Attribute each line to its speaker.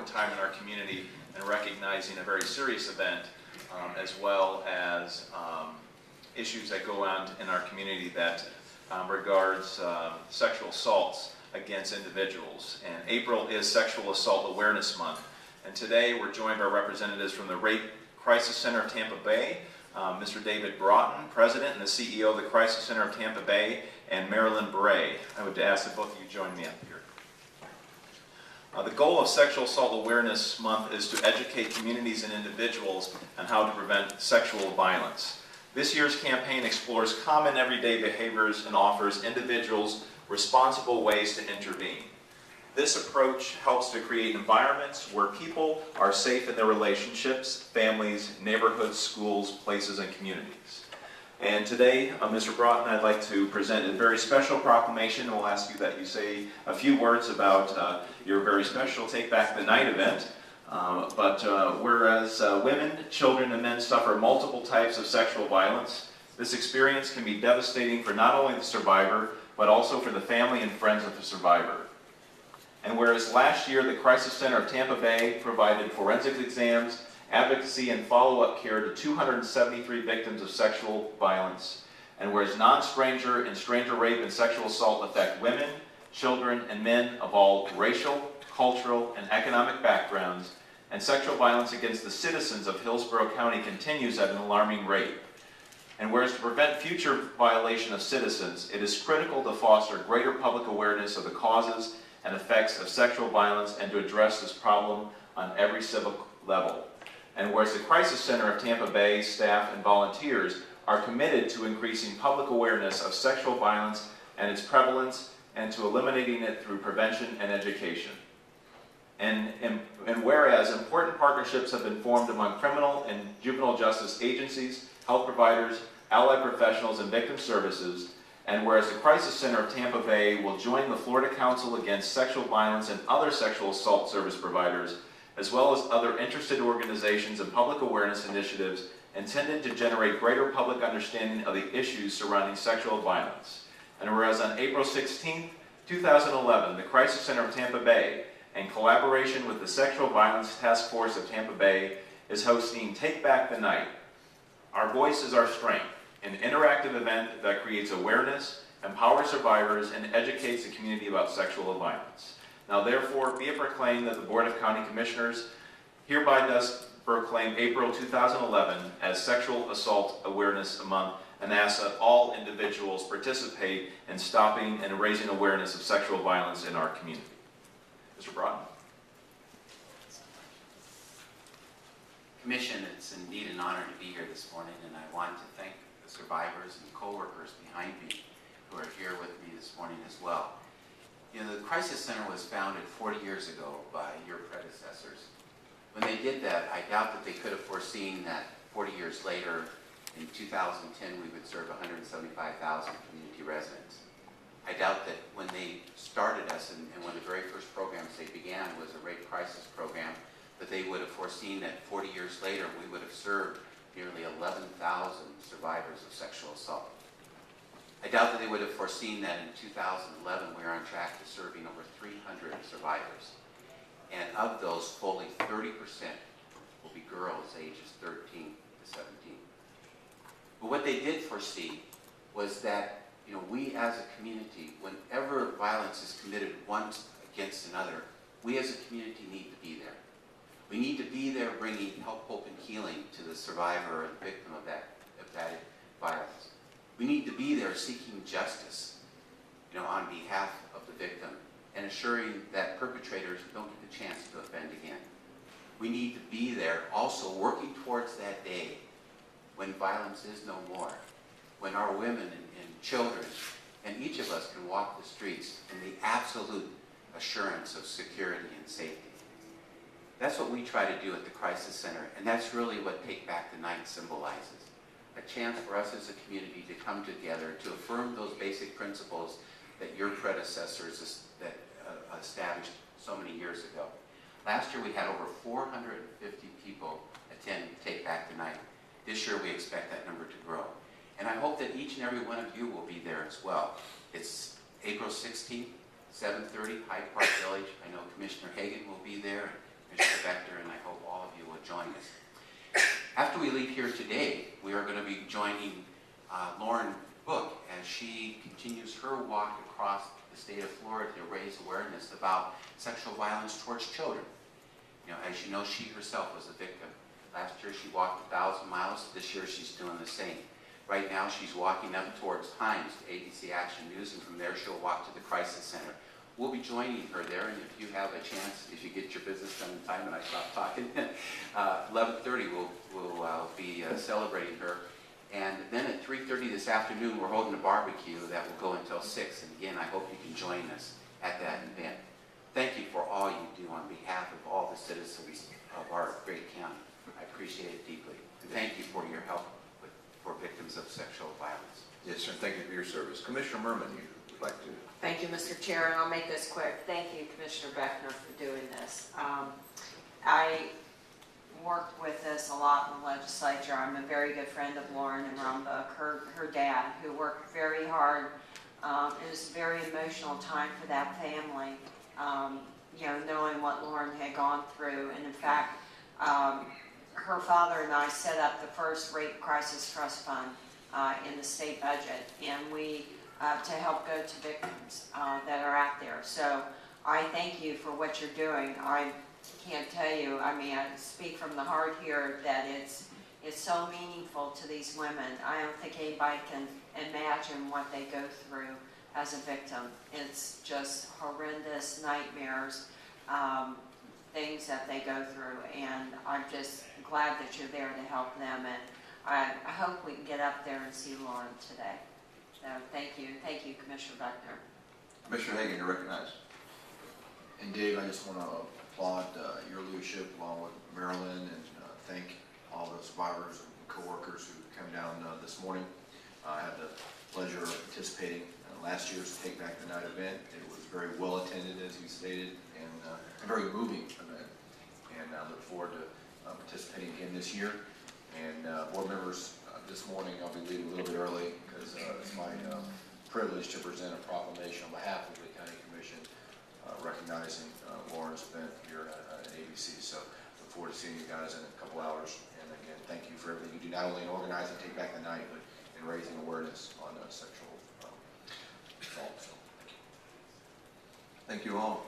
Speaker 1: important time in our community and recognizing a very serious event, as well as issues that go on in our community that regards sexual assaults against individuals. And April is Sexual Assault Awareness Month. And today we're joined by representatives from the Rape Crisis Center of Tampa Bay, Mr. David Broughton, President and the CEO of the Crisis Center of Tampa Bay, and Marilyn Bray. I would ask that both of you join me up here. The goal of Sexual Assault Awareness Month is to educate communities and individuals on how to prevent sexual violence. This year's campaign explores common everyday behaviors and offers individuals responsible ways to intervene. This approach helps to create environments where people are safe in their relationships, families, neighborhoods, schools, places, and communities. And today, Mr. Broughton, I'd like to present a very special proclamation. We'll ask you that you say a few words about your very special Take Back the Night event. Whereas women, children, and men suffer multiple types of sexual violence, this experience can be devastating for not only the survivor, but also for the family and friends of the survivor. And whereas last year the Crisis Center of Tampa Bay provided forensic exams, advocacy, and follow-up care to 273 victims of sexual violence, and whereas non-stranger and stranger rape and sexual assault affect women, children, and men of all racial, cultural, and economic backgrounds, and sexual violence against the citizens of Hillsborough County continues at an alarming rate. And whereas to prevent future violation of citizens, it is critical to foster greater public awareness of the causes and effects of sexual violence and to address this problem on every civic level. And whereas the Crisis Center of Tampa Bay staff and volunteers are committed to increasing public awareness of sexual violence and its prevalence and to eliminating it through prevention and education. And whereas important partnerships have been formed among criminal and juvenile justice agencies, health providers, allied professionals, and victim services, and whereas the Crisis Center of Tampa Bay will join the Florida Council Against Sexual Violence and other sexual assault service providers, as well as other interested organizations and public awareness initiatives intended to generate greater public understanding of the issues surrounding sexual violence. And whereas on April 16, 2011, the Crisis Center of Tampa Bay, in collaboration with the Sexual Violence Task Force of Tampa Bay, is hosting Take Back the Night. Our Voice is Our Strength, an interactive event that creates awareness, empowers survivors, and educates the community about sexual violence. Now therefore, be it proclaimed that the Board of County Commissioners hereby does proclaim April 2011 as Sexual Assault Awareness Month and asks that all individuals participate in stopping and raising awareness of sexual violence in our community. Mr. Broughton.
Speaker 2: Commission, it's indeed an honor to be here this morning, and I want to thank the survivors and co-workers behind me who are here with me this morning as well. You know, the Crisis Center was founded 40 years ago by your predecessors. When they did that, I doubt that they could have foreseen that 40 years later, in 2010, we would serve 175,000 community residents. I doubt that when they started us and one of the very first programs they began was a rape crisis program, that they would have foreseen that 40 years later we would have served nearly 11,000 survivors of sexual assault. I doubt that they would have foreseen that in 2011 we are on track to serving over 300 survivors. And of those, fully 30% will be girls ages 13 to 17. But what they did foresee was that we as a community, whenever violence is committed once against another, we as a community need to be there. We need to be there bringing help, hope, and healing to the survivor and victim of that violence. We need to be there seeking justice, on behalf of the victim and assuring that perpetrators don't get the chance to offend again. We need to be there also working towards that day when violence is no more, when our women and children and each of us can walk the streets in the absolute assurance of security and safety. That's what we try to do at the Crisis Center, and that's really what Take Back the Night symbolizes. A chance for us as a community to come together to affirm those basic principles that your predecessors established so many years ago. Last year we had over 450 people attend Take Back the Night. This year we expect that number to grow. And I hope that each and every one of you will be there as well. It's April 16th, 7:30, Hyde Park Village. I know Commissioner Hagan will be there, and Beckner, and I hope all of you will join us. After we leave here today, we are going to be joining Lauren Book as she continues her walk across the state of Florida to raise awareness about sexual violence towards children. As you know, she herself was a victim. Last year she walked 1,000 miles. This year she's doing the same. Right now she's walking up towards Times to ABC Action News, and from there she'll walk to the Crisis Center. We'll be joining her there, and if you have a chance, if you get your business done in time and I stop talking, 11:30 we'll be celebrating her. And then at 3:30 this afternoon, we're holding a barbecue that will go until 6. And again, I hope you can join us at that event. Thank you for all you do on behalf of all the citizens of our great county. I appreciate it deeply. And thank you for your help for victims of sexual violence.
Speaker 3: Yes, sir. Thank you for your service. Commissioner Merman, you would like to?
Speaker 4: Thank you, Mr. Chair, and I'll make this quick. Thank you, Commissioner Beckner, for doing this. I worked with this a lot in the legislature. I'm a very good friend of Lauren and Ron Book, her dad, who worked very hard. It was a very emotional time for that family, knowing what Lauren had gone through. And in fact, her father and I set up the first Rape Crisis Trust Fund in the state budget, and we to help go to victims that are out there. So I thank you for what you're doing. I can't tell you, I speak from the heart here that it's so meaningful to these women. I don't think anybody can imagine what they go through as a victim. It's just horrendous nightmares, things that they go through, and I'm just glad that you're there to help them, and I hope we can get up there and see Lauren today. So thank you, Commissioner Beckner.
Speaker 3: Commissioner Hagan, you're recognized.
Speaker 5: And Dave, I just want to applaud your leadership along with Marilyn, and thank all the survivors and co-workers who came down this morning. I had the pleasure of participating in last year's Take Back the Night event. It was very well attended, as you stated, and a very moving event. And I look forward to participating again this year. And board members, this morning I'll be leaving a little bit early because it's my privilege to present a proclamation on behalf of the County Commission recognizing Lauren's event here at ABC. So look forward to seeing you guys in a couple hours. And again, thank you for everything you do, not only in organizing Take Back the Night, but in raising awareness on sexual assault. So thank you.
Speaker 3: Thank you all.